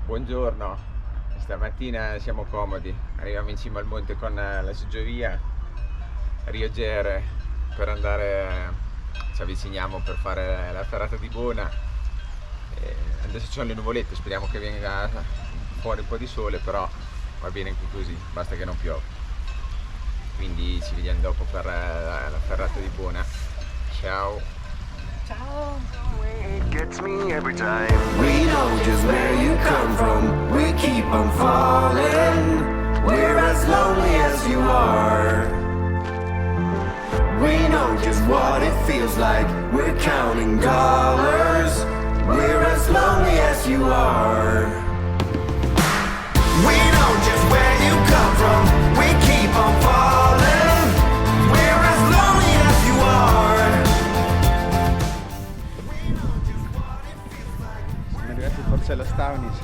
Buongiorno, stamattina siamo comodi, arriviamo in cima al monte con la seggiovia Rio Gere per andare, ci avviciniamo per fare la Ferrata Ivano Dibona. Adesso ci sono le nuvolette, speriamo che venga fuori un po' di sole, però va bene anche così, basta che non piova. Quindi ci vediamo dopo per la Ferrata Ivano. Ciao! Ciao! It gets me every time. We know just where you come from. We keep on falling. We're as lonely as you are. We know just what it feels like. We're counting dollars. We're as lonely as you are. We know just where you come from. We keep on falling. We're as lonely as you are. Siamo arrivati forse alla Staunis.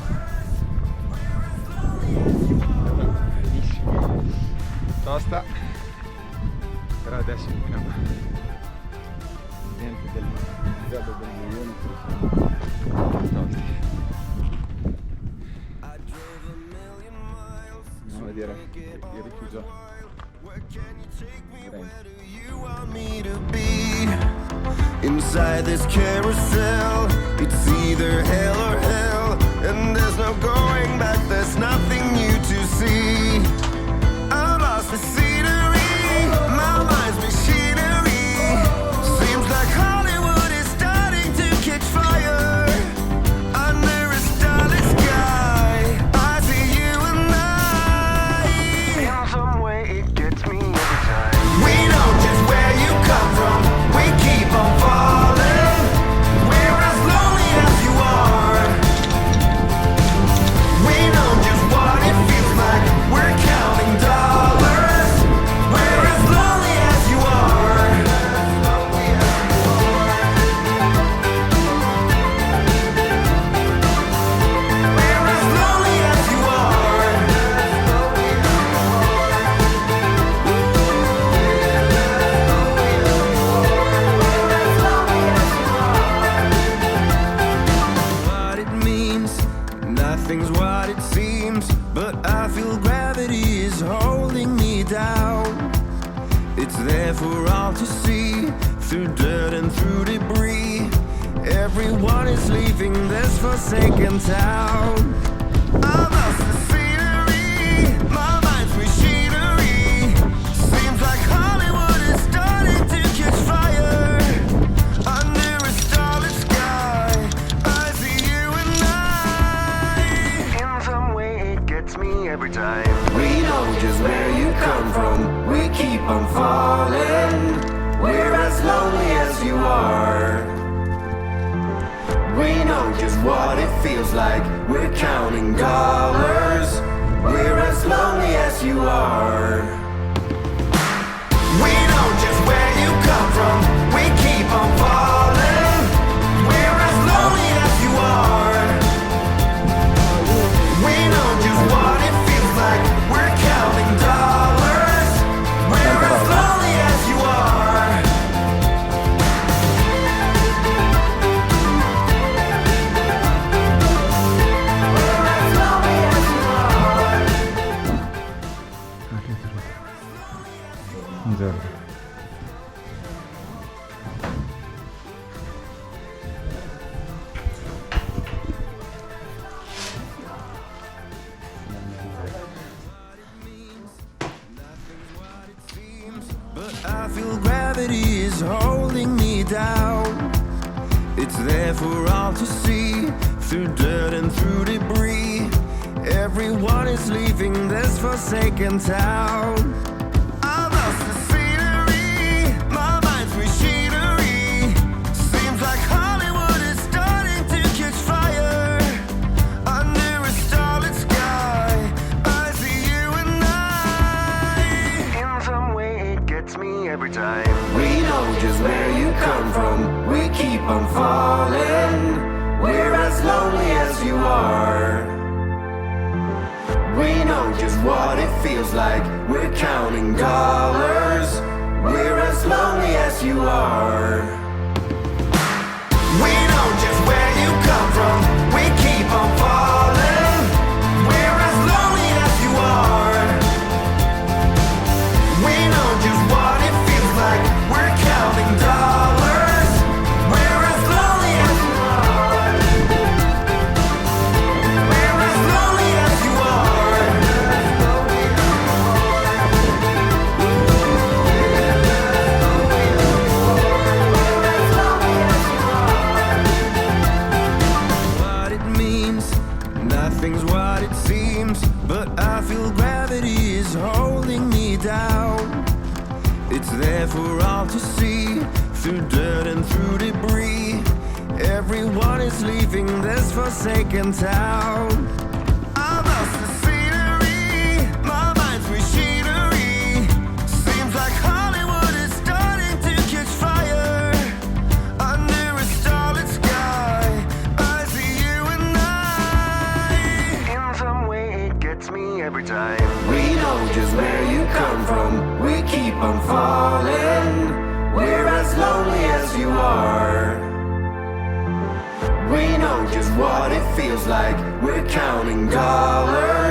Benissimo. Tosta. Però adesso fino niente del livello del milione tosti. Andiamo a vedere il rifugio. Inside this carousel, it's either hell or hell, and there's no going back, there's nothing new to see. I've lost the scenery, my mind's machinery. Seems like Hollywood is starting to catch fire. Under a starlit sky, I see you and I. In some way it gets me every time. We know just where you come from. We keep on falling. We're as lonely as you are. We know just what it feels like. We're counting dollars. We're as lonely as you are. We're as lonely as you are. What it means, nothing's what it seems, but I feel gravity is holding me down. It's there for all to see, through dirt and through debris. Everyone is leaving this forsaken town. I've lost the scenery, my mind's machinery. Seems like Hollywood is starting to catch fire. Under a starlit sky, I see you and I. In some way it gets me every time. We know just where you come from. We keep on falling. We're as lonely as you are. We know just what it feels like. We're counting dollars. We're as lonely as you are. We know just where you come from. We keep on falling. We're as lonely as you are. We know just what it feels like. We're counting dollars. We're as lonely as you are. We're as lonely as you are. Buongiorno. But I feel gravity is holding me down. It's there for all to see, through dirt and through debris. Everyone is leaving this forsaken town. I've lost the scenery, my mind's machinery. Seems like Hollywood is starting to catch fire. Under a starlit sky, I see you and I. In some way it gets me every time. We know just where you come from. We keep on falling. We're as lonely as you are. We know just what it feels like. We're counting dollars. We're as lonely as you are. We know just where you come from. We keep on falling. but I feel gravity is holding me down. It's there for all to see, through dirt and through debris. Everyone is leaving this forsaken town. I've lost the scenery, my mind's machinery. Seems like Hollywood is starting to catch fire. Under a starlit sky, I see you and I. In some way it gets me every time. We know just where you come from, we keep on falling. We're as lonely as you are. We know just what it feels like, we're counting dollars.